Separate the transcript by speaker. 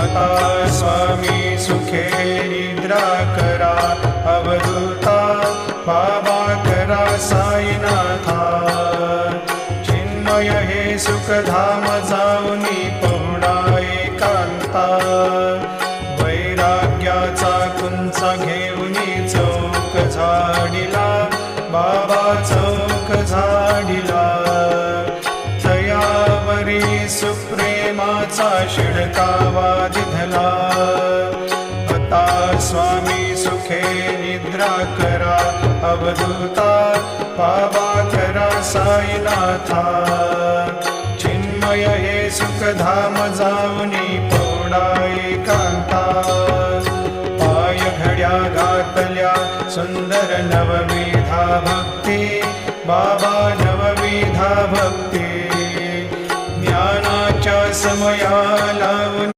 Speaker 1: आता स्वामी सुखे निद्रा करा, अवधूता बाबा करा साईनाथा। चिन्मय हे सुखधाम जाऊनी पहुडा एकांता, वैराग्याचा कुंचा घेऊनी चौक झाडिला, बाबा चौक झाडिला। तयावरी सुप्रेमाचा शिडकावा दिधला, आता स्वामी सुखे निद्रा करा, अवधूता बाबा करा साईनाथा। चिन्मय हे सुखधाम जाऊनी पहुडा एकांता, पाय घड्या घातल्या सुंदर नवविधा भक्ती, बाबा नवविधा भक्ती। ज्ञानाच्या समया लावून